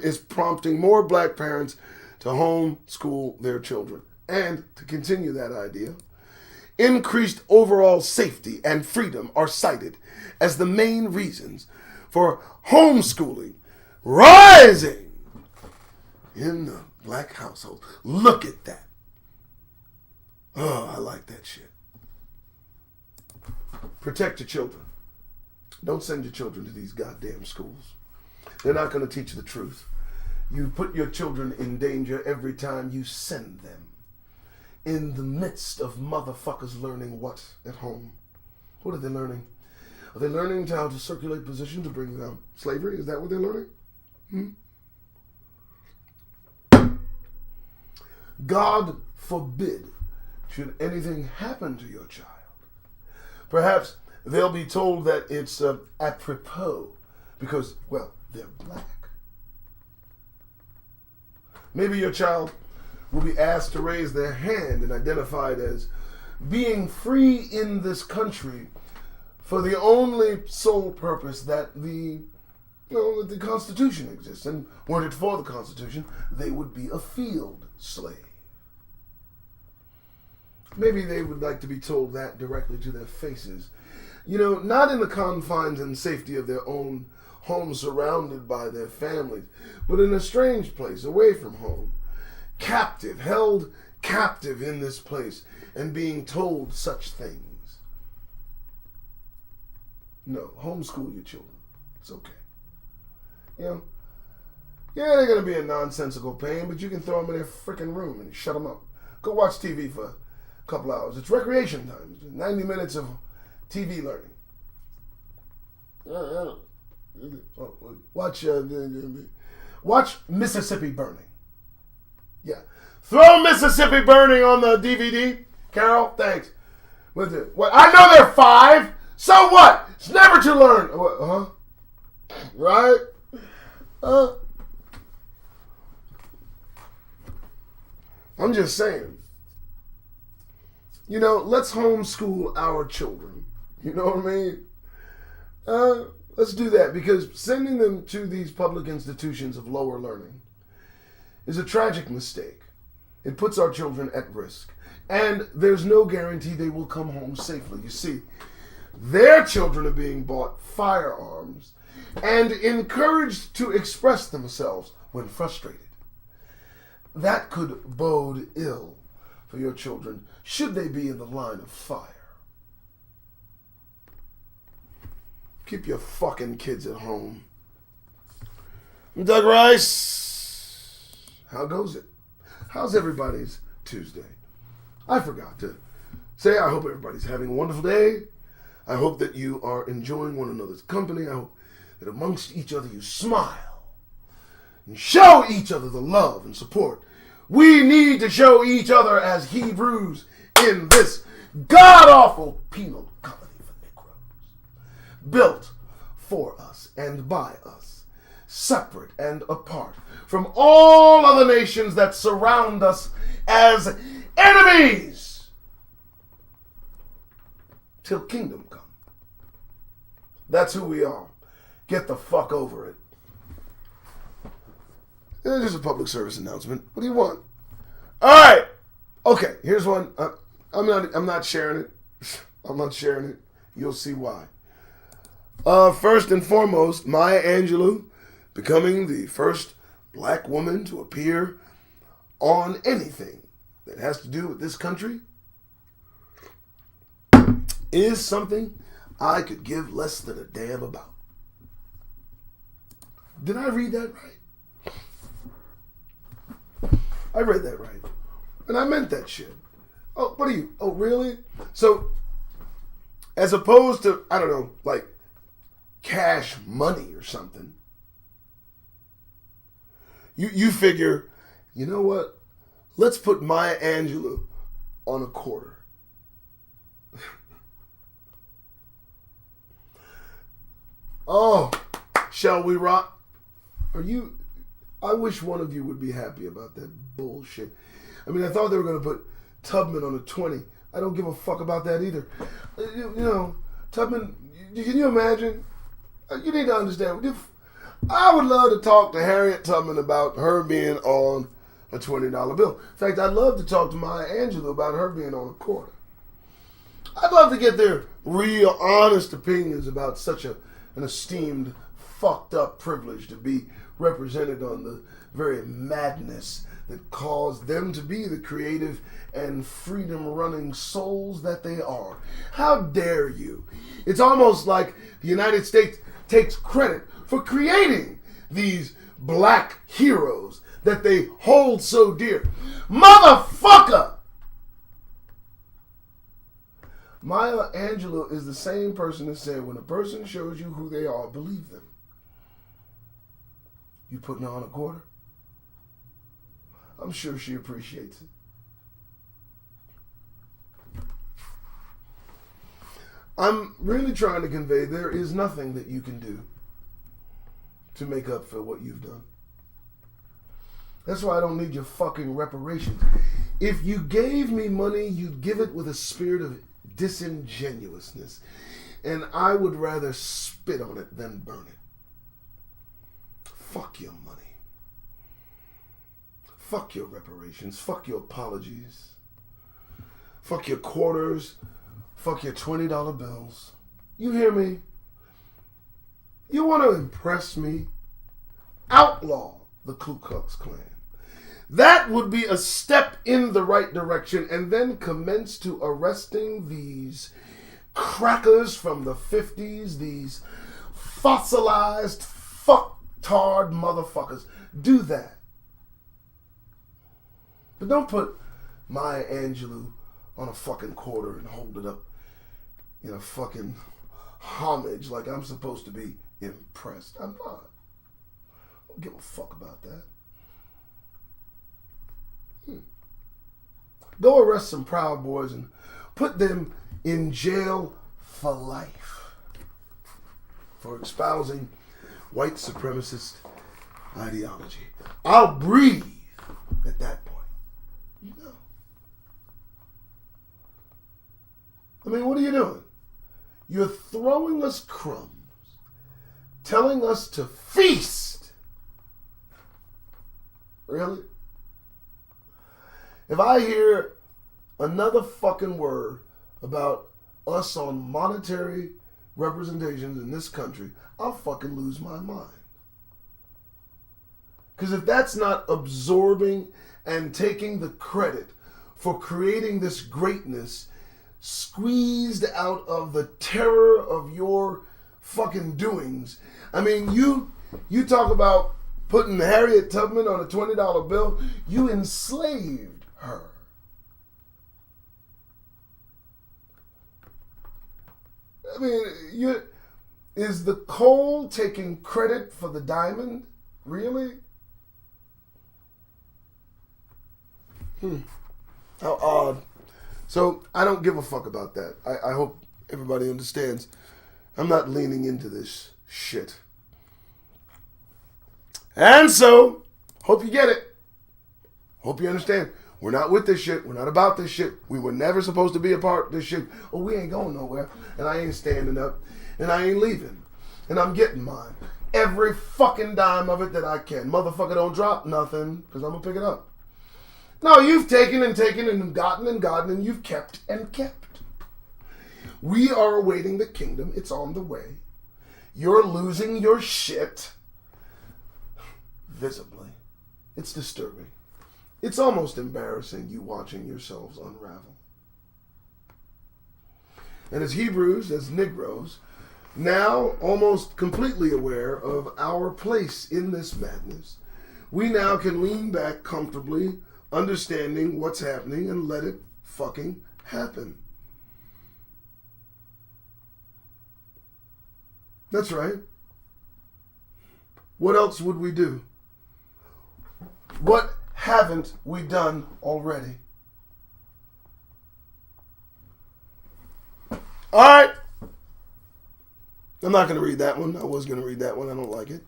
S1: is prompting more black parents to homeschool their children. And to continue that idea, increased overall safety and freedom are cited as the main reasons for homeschooling rising in the black household. Look at that. Oh, I like that shit. Protect your children. Don't send your children to these goddamn schools. They're not going to teach the truth. You put your children in danger every time you send them. In the midst of motherfuckers learning what at home? What are they learning? Are they learning how to circulate position to bring down slavery? Is that what they're learning? God forbid should anything happen to your child. Perhaps they'll be told that it's apropos because, well, they're black. Maybe your child will be asked to raise their hand and identified as being free in this country for the only sole purpose that the Constitution exists. And weren't it for the Constitution, they would be a field slave. Maybe they would like to be told that directly to their faces. Not in the confines and safety of their own home surrounded by their families, but in a strange place, away from home. Captive, held captive in this place, and being told such things. No, homeschool your children. It's okay. Yeah, they're going to be in nonsensical pain, but you can throw them in their freaking room and shut them up. Go watch TV for a couple hours. It's recreation time. It's 90 minutes of TV learning. Watch Mississippi Burning. Yeah. Throw Mississippi Burning on the DVD. Carol, thanks. What? I know they're 5. So what? It's never too learn. Huh? Right? I'm just saying. Let's homeschool our children. You know what I mean? Let's do that, because sending them to these public institutions of lower learning is a tragic mistake. It puts our children at risk. And there's no guarantee they will come home safely. You see, their children are being bought firearms and encouraged to express themselves when frustrated. That could bode ill for your children should they be in the line of fire. Keep your fucking kids at home. Doug Rice, how goes it? How's everybody's Tuesday? I forgot to say I hope everybody's having a wonderful day. I hope that you are enjoying one another's company. I hope that amongst each other you smile and show each other the love and support we need to show each other as Hebrews in this god-awful penal colony for Negroes, built for us and by us, separate and apart from all other nations that surround us as enemies till kingdom come. That's who we are. Get the fuck over it. It's just a public service announcement. What do you want? All right. Okay, here's one. I'm not sharing it. I'm not sharing it. You'll see why. First and foremost, Maya Angelou becoming the first black woman to appear on anything that has to do with this country is something I could give less than a damn about. Did I read that right? I read that right. And I meant that shit. Oh, what are you? Oh, really? So, as opposed to, I don't know, like cash money or something, you figure, you know what? Let's put Maya Angelou on a quarter. Oh, shall we rock? I wish one of you would be happy about that bullshit. I mean, I thought they were going to put Tubman on a 20. I don't give a fuck about that either. Tubman, can you imagine? You need to understand. I would love to talk to Harriet Tubman about her being on a $20 bill. In fact, I'd love to talk to Maya Angelou about her being on a quarter. I'd love to get their real, honest opinions about such an esteemed, fucked up privilege to be represented on the very madness that caused them to be the creative and freedom-running souls that they are. How dare you? It's almost like the United States takes credit for creating these black heroes that they hold so dear. Motherfucker! Maya Angelou is the same person that said, when a person shows you who they are, believe them. You putting her on a quarter? I'm sure she appreciates it. I'm really trying to convey there is nothing that you can do to make up for what you've done. That's why I don't need your fucking reparations. If you gave me money, you'd give it with a spirit of disingenuousness. And I would rather spit on it than burn it. Fuck your money. Fuck your reparations. Fuck your apologies. Fuck your quarters. Fuck your $20 bills. You hear me? You want to impress me? Outlaw the Ku Klux Klan. That would be a step in the right direction, and then commence to arresting these crackers from the 50s, these fossilized, fucktard motherfuckers. Do that. But don't put Maya Angelou on a fucking quarter and hold it up in a fucking homage like I'm supposed to be impressed. I'm not. I don't give a fuck about that. Go arrest some Proud Boys and put them in jail for life for espousing white supremacist ideology. I'll breathe at that point. You know. I mean, what are you doing? You're throwing us crumbs, telling us to feast. Really? If I hear another fucking word about us on monetary representations in this country, I'll fucking lose my mind. Because if that's not absorbing and taking the credit for creating this greatness squeezed out of the terror of your fucking doings, I mean, you talk about putting Harriet Tubman on a $20 bill, you enslaved her. I mean, is the coal taking credit for the diamond? Really? How odd. So I don't give a fuck about that. I hope everybody understands. I'm not leaning into this shit. And so, hope you get it. Hope you understand. We're not with this shit. We're not about this shit. We were never supposed to be a part of this shit. Oh, we ain't going nowhere. And I ain't standing up. And I ain't leaving. And I'm getting mine. Every fucking dime of it that I can. Motherfucker, don't drop nothing, because I'm going to pick it up. No, you've taken and gotten and you've kept and kept. We are awaiting the kingdom. It's on the way. You're losing your shit. Visibly. It's disturbing. It's almost embarrassing, you watching yourselves unravel. And as Hebrews, as Negroes, now almost completely aware of our place in this madness, we now can lean back comfortably, understanding what's happening, and let it fucking happen. That's right. What else would we do? What haven't we done already? All right. I'm not going to read that one. I was going to read that one. I don't like it.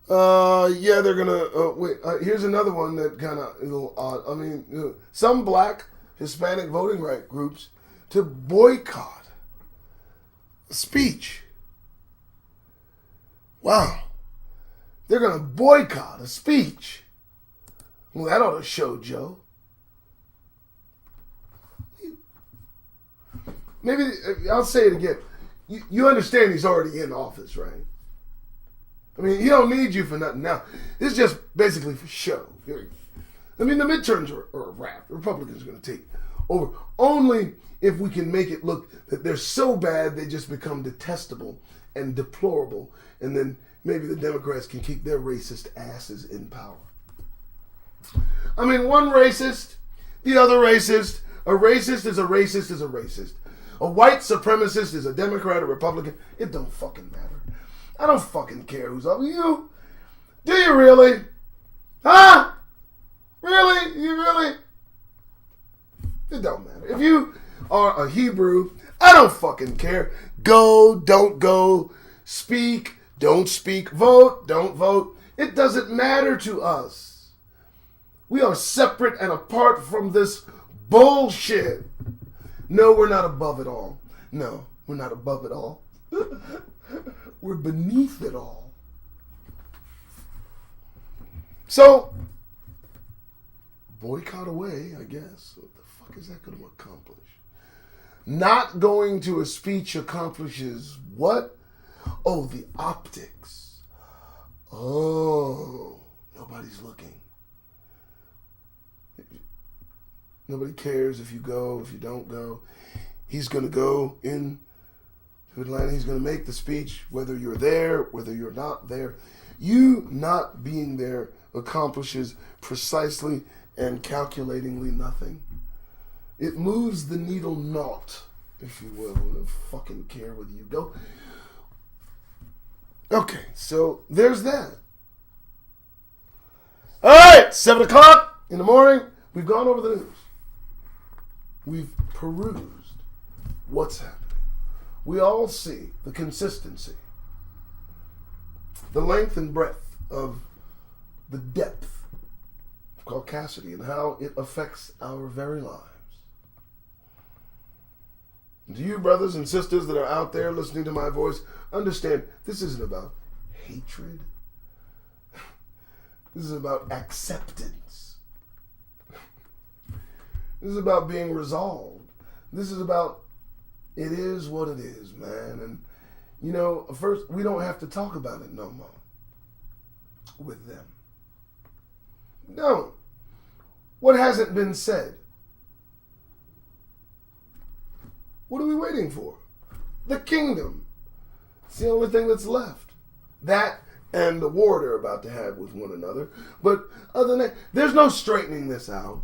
S1: Yeah, they're going to... wait, here's another one that kind of is a little odd. I mean, some black Hispanic voting right groups to boycott a speech. Wow. They're going to boycott a speech Well, that ought to show Joe. Maybe, I'll say it again. You understand he's already in office, right? I mean, he don't need you for nothing now. It's just basically for show. I mean, the midterms are a wrap. The Republicans are going to take over. Only if we can make it look that they're so bad they just become detestable and deplorable. And then maybe the Democrats can keep their racist asses in power. I mean, one racist, the other racist. A racist is a racist is a racist. A white supremacist is a Democrat or Republican. It don't fucking matter. I don't fucking care who's up. You? Do you really? Huh? Really? You really? It don't matter. If you are a Hebrew, I don't fucking care. Go, don't go. Speak, don't speak. Vote, don't vote. It doesn't matter to us. We are separate and apart from this bullshit. No, we're not above it all. No, we're not above it all. We're beneath it all. So, boycott away, I guess. What the fuck is that going to accomplish? Not going to a speech accomplishes what? Oh, the optics. Oh, nobody's looking. Nobody cares if you go, if you don't go. He's going to go in to Atlanta. He's going to make the speech, whether you're there, whether you're not there. You not being there accomplishes precisely and calculatingly nothing. It moves the needle not, if you will. I don't fucking care whether you go. Okay, so there's that. All right, 7 o'clock in the morning. We've gone over the news. We've perused what's happening. We all see the consistency, the length and breadth of the depth of caucasity and how it affects our very lives. And to you brothers and sisters that are out there listening to my voice, understand this isn't about hatred. This is about acceptance. This is about being resolved. This is about, it is what it is, man. And, you know, first, we don't have to talk about it no more with them. No. What hasn't been said? What are we waiting for? The kingdom. It's the only thing that's left. That and the war they're about to have with one another. But other than that, there's no straightening this out.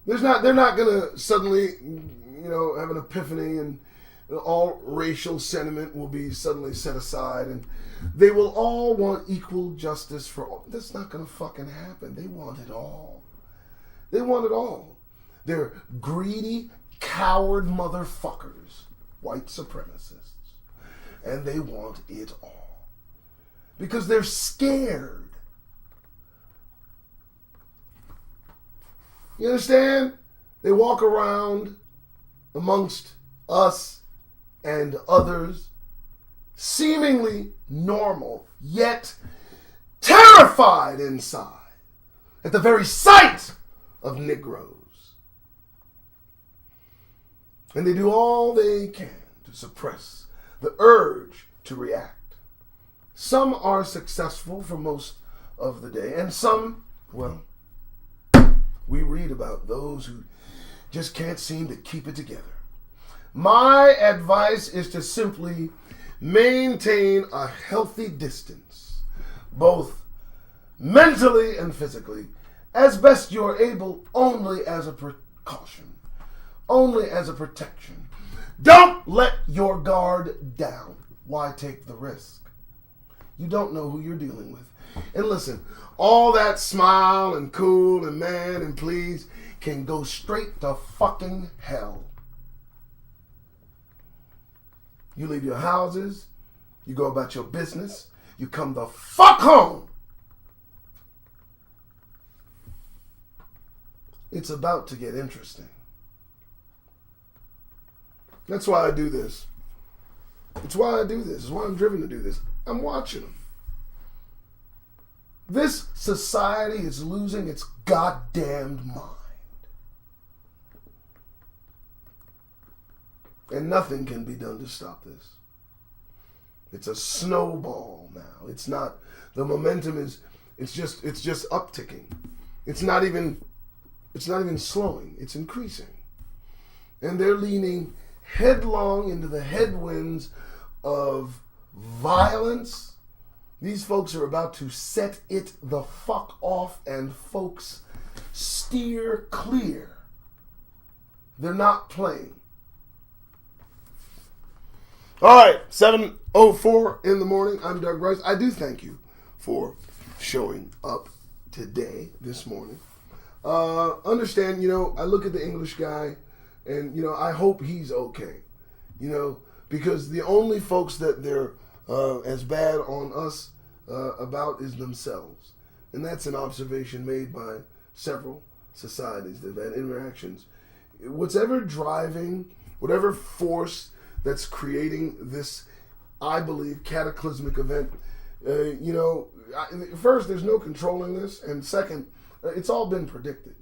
S1: They're not going to suddenly, you know, have an epiphany and all racial sentiment will be suddenly set aside and they will all want equal justice for all. That's not going to fucking happen. They want it all. They want it all. They're greedy, coward motherfuckers, white supremacists, and they want it all. Because they're scared. You understand? They walk around amongst us and others, seemingly normal, yet terrified inside at the very sight of Negroes. And they do all they can to suppress the urge to react. Some are successful for most of the day, and some, well, we read about those who just can't seem to keep it together. My advice is to simply maintain a healthy distance, both mentally and physically, as best you're able, only as a precaution, only as a protection. Don't let your guard down. Why take the risk? You don't know who you're dealing with. And listen, all that smile and cool and man and please can go straight to fucking hell. You leave your houses, you go about your business, you come the fuck home. It's about to get interesting. That's why I do this. It's why I do this. It's why I'm driven to do this. I'm watching them. This society is losing its goddamned mind. And nothing can be done to stop this. It's a snowball now. It's not, the momentum is, it's just upticking. It's not even slowing. It's increasing. And they're leaning headlong into the headwinds of violence. These folks are about to set it the fuck off, and folks, steer clear. They're not playing. All right, 7:04 in the morning. I'm Doug Rice. I do thank you for showing up today, this morning. Understand, I look at the English guy, and, I hope he's okay. Because the only folks that they're as bad on us about is themselves. And that's an observation made by several societies that have had interactions. Whatever driving, whatever force that's creating this, I believe, cataclysmic event, first, there's no controlling this, and second, it's all been predicted.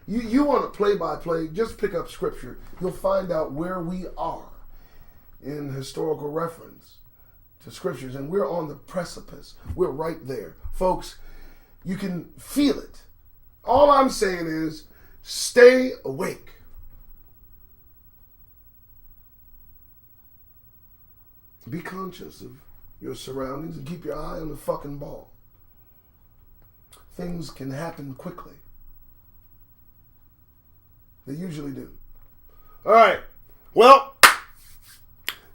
S1: You want to play-by-play, just pick up scripture. You'll find out where we are in historical reference to scriptures, and we're on the precipice. We're right there. Folks, you can feel it. All I'm saying is, stay awake. Be conscious of your surroundings and keep your eye on the fucking ball. Things can happen quickly. They usually do. All right. Well,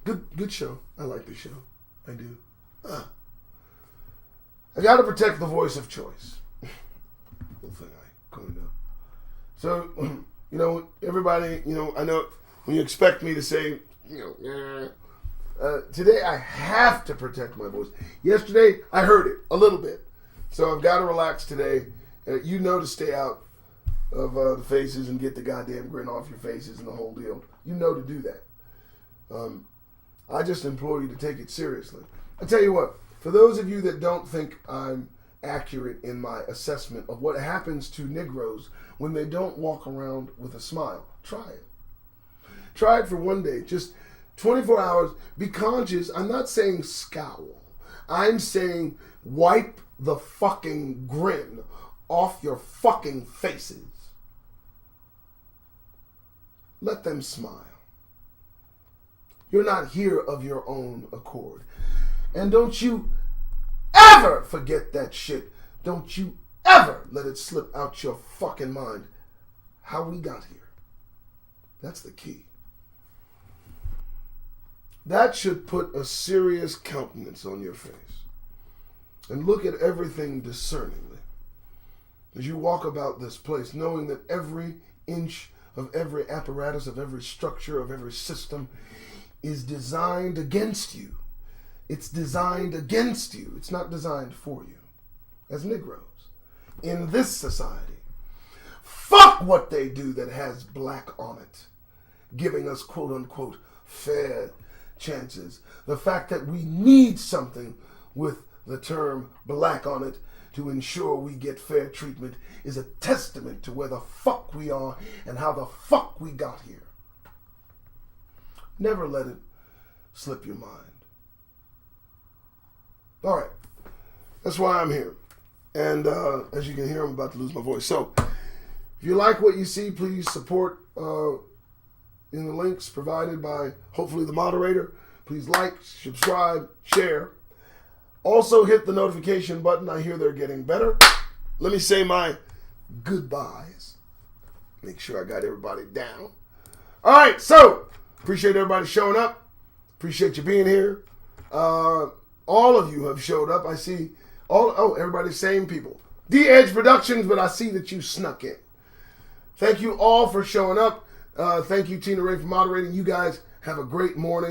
S1: good show. I like this show. I do. I got to protect the voice of choice. Little thing I coined up. So, everybody, I know when you expect me to say, today I have to protect my voice. Yesterday I heard it a little bit, so I've got to relax today. To stay out of the faces and get the goddamn grin off your faces and the whole deal. To do that. I just implore you to take it seriously. I tell you what, for those of you that don't think I'm accurate in my assessment of what happens to Negroes when they don't walk around with a smile, try it. Try it for one day. Just 24 hours, be conscious. I'm not saying scowl. I'm saying wipe the fucking grin off your fucking faces. Let them smile. You're not here of your own accord. And don't you ever forget that shit. Don't you ever let it slip out your fucking mind how we got here. That's the key. That should put a serious countenance on your face. And look at everything discerningly. As you walk about this place, knowing that every inch of every apparatus, of every structure, of every system is designed against you. It's designed against you. It's not designed for you. As Negroes. In this society. Fuck what they do that has black on it. Giving us quote unquote fair chances. The fact that we need something with the term black on it to ensure we get fair treatment is a testament to where the fuck we are and how the fuck we got here. Never let it slip your mind. All right. That's why I'm here. And as you can hear, I'm about to lose my voice. So if you like what you see, please support in the links provided by hopefully the moderator. Please like, subscribe, share. Also hit the notification button. I hear they're getting better. Let me say my goodbyes. Make sure I got everybody down. All right, so appreciate everybody showing up. Appreciate you being here. All of you have showed up. I see everybody's same people. D-Edge Productions, but I see that you snuck in. Thank you all for showing up. Thank you, Tina Ray, for moderating. You guys have a great morning.